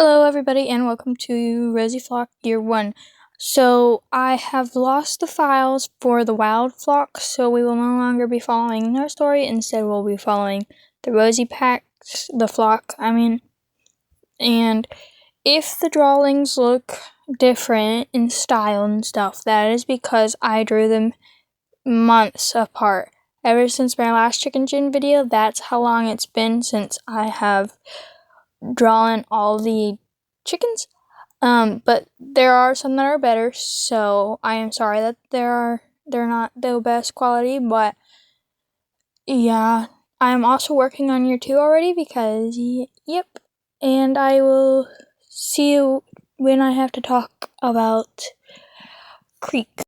Hello everybody and welcome to Rosy Flock Year 1. So I have lost the files for the wild flock, so we will no longer be following their story. Instead we'll be following the Rosy packs, the flock, and if the drawings look different in style and stuff, that is because I drew them months apart. Ever since my last chickengen video, that's how long it's been since I have drawn all the chickens. But there are some that are better, so I am sorry that they're not the best quality, but yeah, I'm also working on year 2 already because, yep, and I will see you when I have to talk about Creek.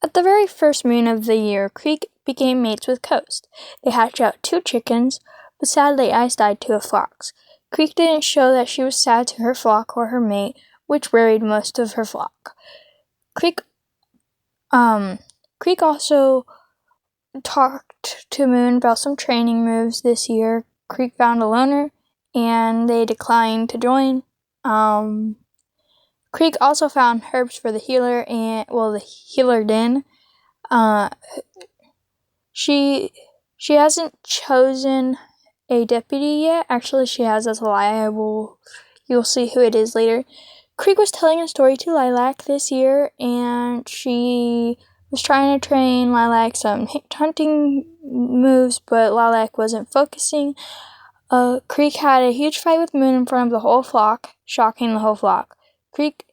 At the very first moon of the year, Creek became mates with Coast. They hatched out 2 chickens, but sadly Ice died to a fox. Creek didn't show that she was sad to her flock or her mate, which worried most of her flock. Creek also talked to Moon about some training moves this year. Creek found a loner, and they declined to join. Creek also found herbs for the healer the healer den. She hasn't chosen a deputy yet. Actually, she has. That's a lie. You'll see who it is later. Creek was telling a story to Lilac this year, and she was trying to train Lilac some hunting moves, but Lilac wasn't focusing. Creek had a huge fight with Moon in front of the whole flock, shocking the whole flock. Creek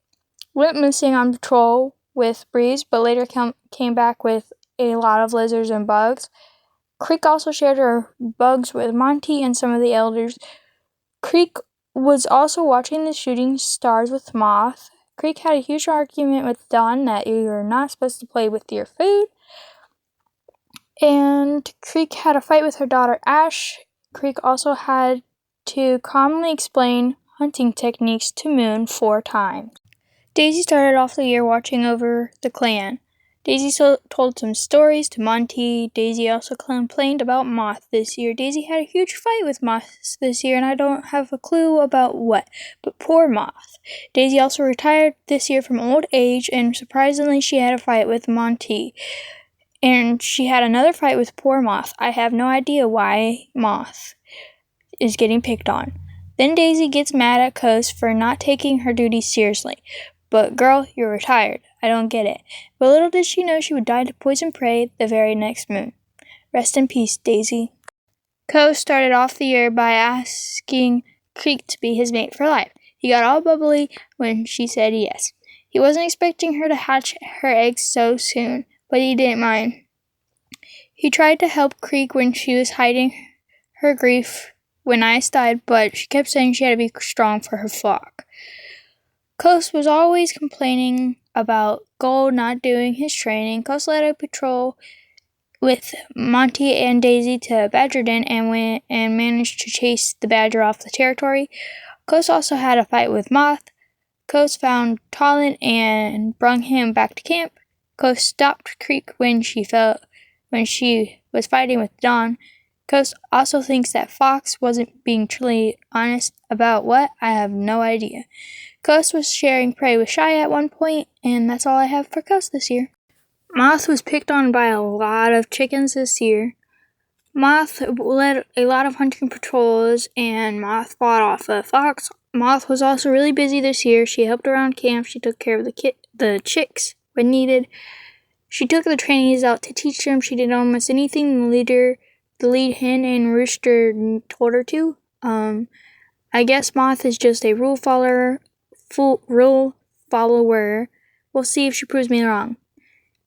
went missing on patrol with Breeze, but later came back with a lot of lizards and bugs. Creek also shared her bugs with Monte and some of the elders. Creek was also watching the shooting stars with Moth. Creek had a huge argument with Dawn that you're not supposed to play with your food. And Creek had a fight with her daughter Ash. Creek also had to calmly explain hunting techniques to Moon 4 times. Daisy started off the year watching over the clan. Daisy told some stories to Monte. Daisy also complained about Moth this year. Daisy had a huge fight with Moth this year, and I don't have a clue about what, but poor Moth. Daisy also retired this year from old age, and surprisingly she had a fight with Monte. And she had another fight with poor Moth. I have no idea why Moth is getting picked on. Then Daisy gets mad at Coast for not taking her duties seriously. But girl, you're retired. I don't get it. But little did she know she would die to poison prey the very next moon. Rest in peace, Daisy. Coast started off the year by asking Creek to be his mate for life. He got all bubbly when she said yes. He wasn't expecting her to hatch her eggs so soon, but he didn't mind. He tried to help Creek when she was hiding her grief when Ice died, but she kept saying she had to be strong for her flock. Coast was always complaining about Gold not doing his training. Coast led a patrol with Monte and Daisy to Badger Den and managed to chase the badger off the territory. Coast also had a fight with Moth. Coast found Talon and brung him back to camp. Coast stopped Creek when she was fighting with Dawn. Coast also thinks that Fox wasn't being truly honest about what. I have no idea. Coast was sharing prey with Shy at one point, and that's all I have for Coast this year. Moth was picked on by a lot of chickens this year. Moth led a lot of hunting patrols, and Moth fought off a fox. Moth was also really busy this year. She helped around camp. She took care of the chicks when needed. She took the trainees out to teach them. She did almost anything the lead hen and rooster told her to. I guess Moth is just a rule follower. We'll see if she proves me wrong.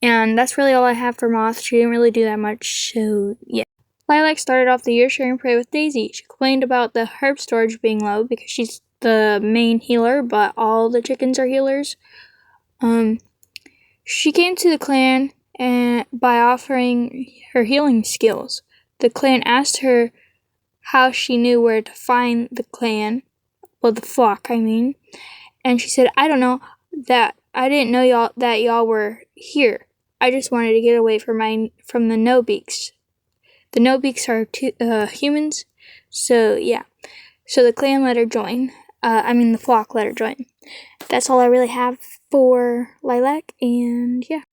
And that's really all I have for Moth. She didn't really do that much, so yeah. Lilac started off the year sharing prey with Daisy. She complained about the herb storage being low because she's the main healer, but all the chickens are healers. She came to the clan by offering her healing skills. The clan asked her how she knew where to find the clan. Well, the flock, I mean. And she said, I don't know, that I didn't know y'all were here. I just wanted to get away from the no-beaks. The no-beaks are humans, so yeah. So the clan let her join. the flock let her join. That's all I really have for Lilac, and yeah.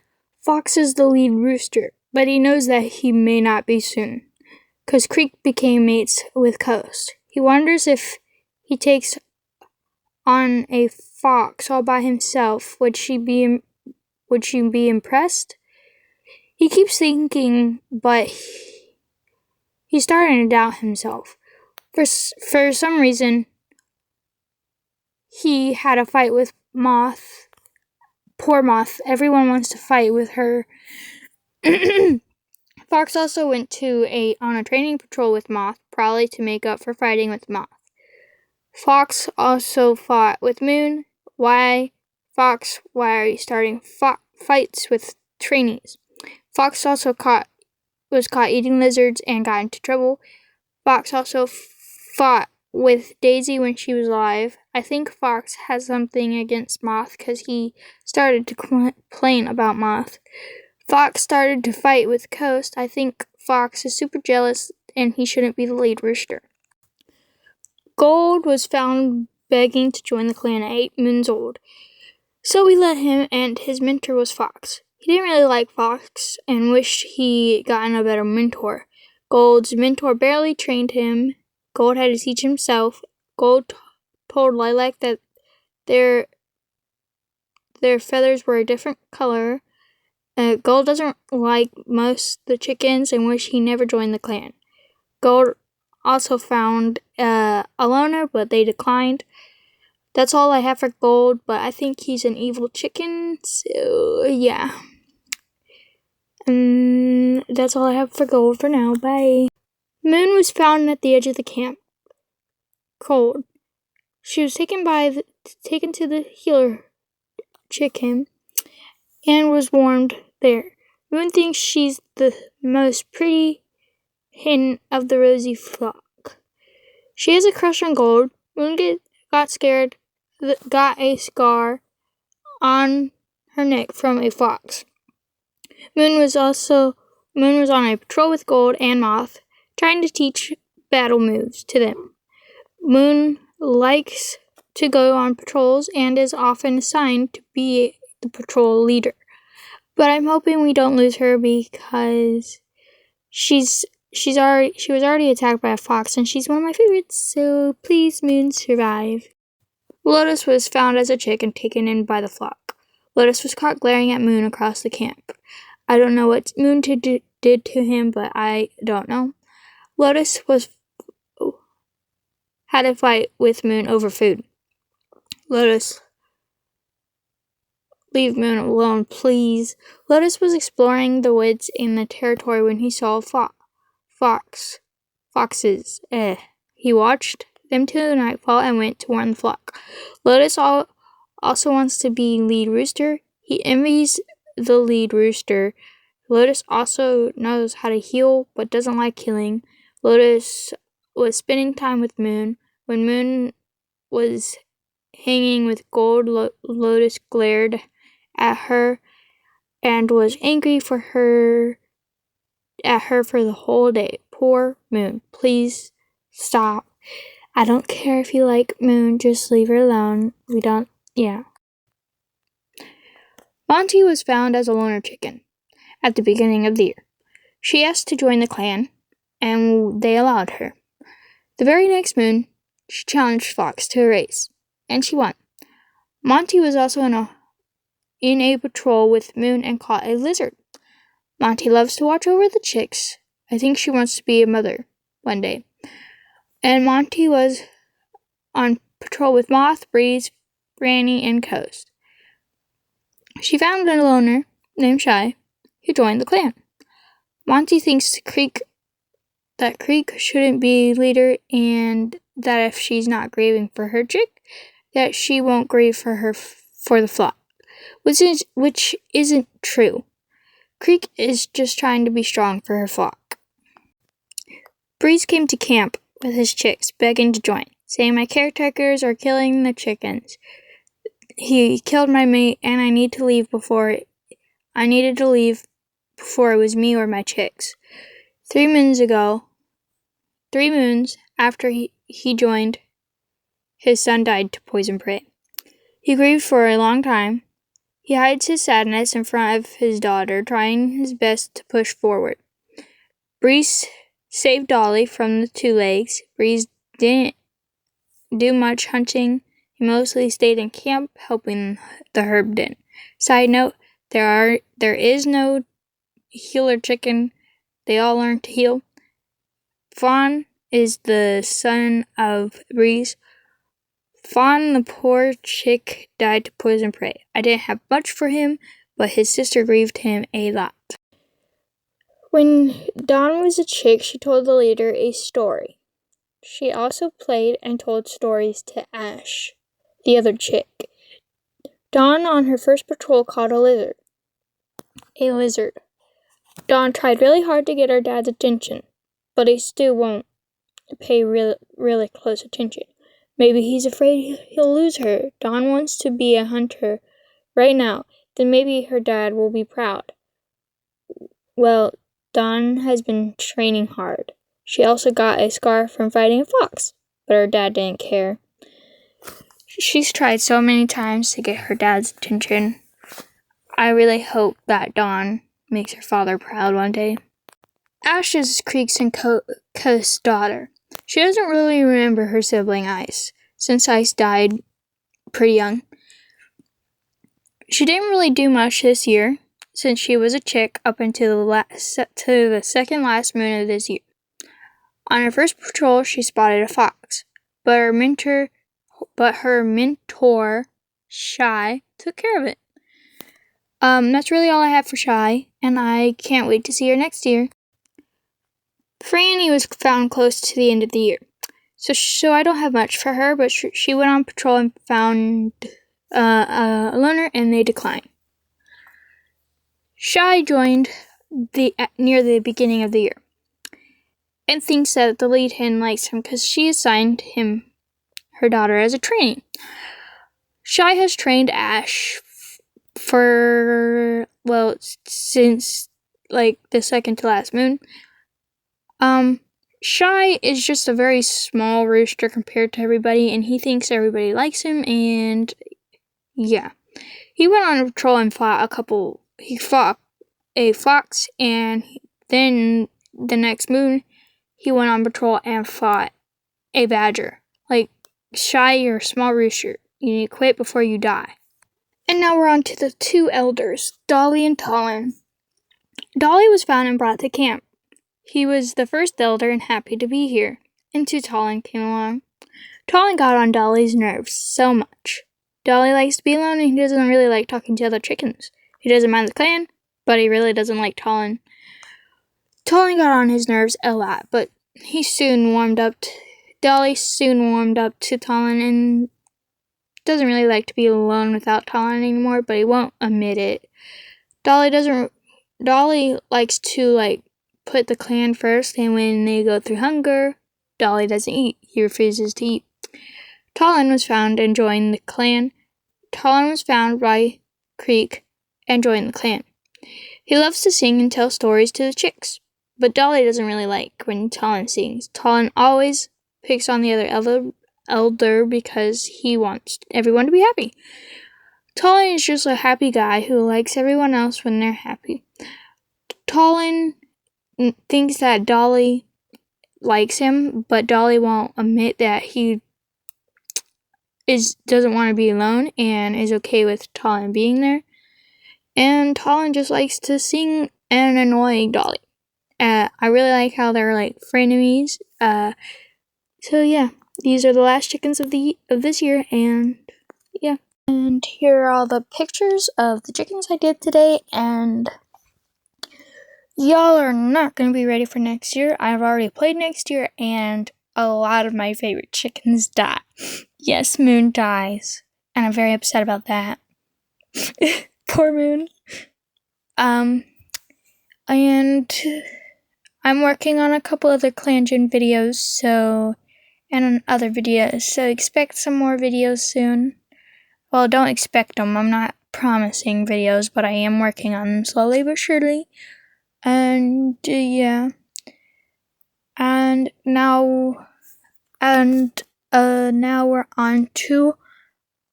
Fox is the lead rooster, but he knows that he may not be soon, 'cause Creek became mates with Coast. He wonders if he takes on a fox all by himself, would she be impressed? He keeps thinking, but he's starting to doubt himself. For some reason, he had a fight with Moth. Poor Moth. Everyone wants to fight with her. Fox also went on a training patrol with Moth, probably to make up for fighting with Moth. Fox also fought with Moon. Why, Fox, why are you starting fights with trainees? Fox also was caught eating lizards and got into trouble. Fox also fought with Daisy when she was alive. I think Fox has something against Moth because he started to complain about Moth. Fox started to fight with Coast. I think Fox is super jealous and he shouldn't be the lead rooster. Gold was found begging to join the clan at 8 moons old, so we let him, and his mentor was Fox. He didn't really like Fox and wished he gotten a better mentor. Gold's mentor barely trained him. Gold had to teach himself. Gold told Lilac that their feathers were a different color. Gold doesn't like most the chickens and wish he never joined the clan. Gold also found a loner, but they declined. That's all I have for Gold, but I think he's an evil chicken, so yeah. That's all I have for Gold for now. Bye. Moon was found at the edge of the camp, cold. She was taken to the healer chicken and was warmed there. Moon thinks she's the most pretty hen of the Rosy flock. She has a crush on Gold. Moon got scared, got a scar on her neck from a fox. Moon was on a patrol with Gold and Moth, trying to teach battle moves to them. Moon likes to go on patrols and is often assigned to be the patrol leader. But I'm hoping we don't lose her because she was already attacked by a fox and she's one of my favorites, so please, Moon, survive. Lotus was found as a chick and taken in by the flock. Lotus was caught glaring at Moon across the camp. I don't know what Moon did to him, but I don't know. Lotus had a fight with Moon over food. Lotus, leave Moon alone, please. Lotus was exploring the woods in the territory when he saw foxes. He watched them till nightfall and went to warn the flock. Lotus also wants to be lead rooster. He envies the lead rooster. Lotus also knows how to heal, but doesn't like killing. Lotus was spending time with Moon. When Moon was hanging with Gold, Lotus glared at her and was angry at her for the whole day. Poor Moon. Please stop. I don't care if you like Moon, just leave her alone. Monte was found as a loner chicken at the beginning of the year. She asked to join the clan, and they allowed her. The very next moon, she challenged Fox to a race, and she won. Monte was also in a patrol with Moon and caught a lizard. Monte loves to watch over the chicks. I think she wants to be a mother one day. And Monte was on patrol with Moth, Breeze, Frannie, and Coast. She found a loner named Shy who joined the clan. Monte thinks that Creek shouldn't be leader and that if she's not grieving for her chick, that she won't grieve for the flock, which isn't true. Creek is just trying to be strong for her flock. Breeze came to camp with his chicks, begging to join, saying my caretakers are killing the chickens. He killed my mate, and I needed to leave before it was me or my chicks. 3 moons after he joined, his son died to poison prey. He grieved for a long time. He hides his sadness in front of his daughter, trying his best to push forward. Breeze saved Dolly from the two legs. Breeze didn't do much hunting. He mostly stayed in camp, helping the herd den. Side note, there is no healer chicken. They all learn to heal. Fawn is the son of Breeze. Fawn, the poor chick, died to poison prey. I didn't have much for him, but his sister grieved him a lot. When Dawn was a chick, she told the leader a story. She also played and told stories to Ash, the other chick. Dawn, on her first patrol, caught a lizard. Dawn tried really hard to get her dad's attention, but he still won't pay really close attention. Maybe he's afraid he'll lose her. Dawn wants to be a hunter right now. Then maybe her dad will be proud. Well, Dawn has been training hard. She also got a scar from fighting a fox, but her dad didn't care. She's tried so many times to get her dad's attention. I really hope that Dawn makes her father proud one day. Ash is Creek's and Coast's daughter. She doesn't really remember her sibling Ice, since Ice died pretty young. She didn't really do much this year, since she was a chick up until the second last moon of this year. On her first patrol, she spotted a fox, but her mentor, Shy, took care of it. That's really all I have for Shy, and I can't wait to see her next year. Frannie was found close to the end of the year, so I don't have much for her, but she went on patrol and found a loner, and they declined. Shy joined near the beginning of the year, and thinks that the lead hen likes him because she assigned him her daughter as a training. Shy has trained Ash since the second to last moon. Shy is just a very small rooster compared to everybody, and he thinks everybody likes him, and yeah. He went on a patrol and fought a fox, and then the next moon, he went on patrol and fought a badger. Shy, you're a small rooster. You need to quit before you die. And now we're on to the two elders, Dolly and Talon. Dolly was found and brought to camp. He was the first elder and happy to be here, and Talon came along. Talon got on Dolly's nerves so much. Dolly likes to be alone, and he doesn't really like talking to other chickens. He doesn't mind the clan, but he really doesn't like Talon. Talon got on his nerves a lot, but Dolly soon warmed up to Talon and doesn't really like to be alone without Talon anymore, but he won't admit it. Dolly likes to put the clan first, and when they go through hunger, Dolly doesn't eat. He refuses to eat. Talon was found and joined the clan. Talon was found by Creek and joined the clan. He loves to sing and tell stories to the chicks, but Dolly doesn't really like when Talon sings. Talon always picks on the other elder because he wants everyone to be happy. Talon is just a happy guy who likes everyone else when they're happy. Talon thinks that Dolly likes him, but Dolly won't admit that he doesn't want to be alone and is okay with Talon being there. And Talon just likes to sing and annoy Dolly. I really like how they're frenemies. So yeah, these are the last chickens of this year, and yeah. And here are all the pictures of the chickens I did today, and y'all are not going to be ready for next year. I've already played next year, and a lot of my favorite chickens die. Yes, Moon dies, and I'm very upset about that. Poor Moon. And I'm working on a couple other ClanGen videos, and on other videos, so expect some more videos soon. Well, don't expect them. I'm not promising videos, but I am working on them slowly but surely. And yeah. And now, now we're on to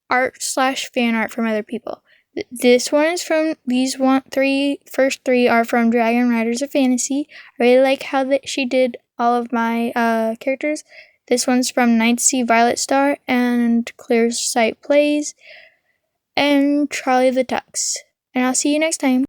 art / fan art from other people. This one is from first three are from Dragon Riders of Fantasy. I really like how she did all of my characters. This one's from Night Sea Violet Star and Clear Sight Plays and Charlie the Tux. And I'll see you next time.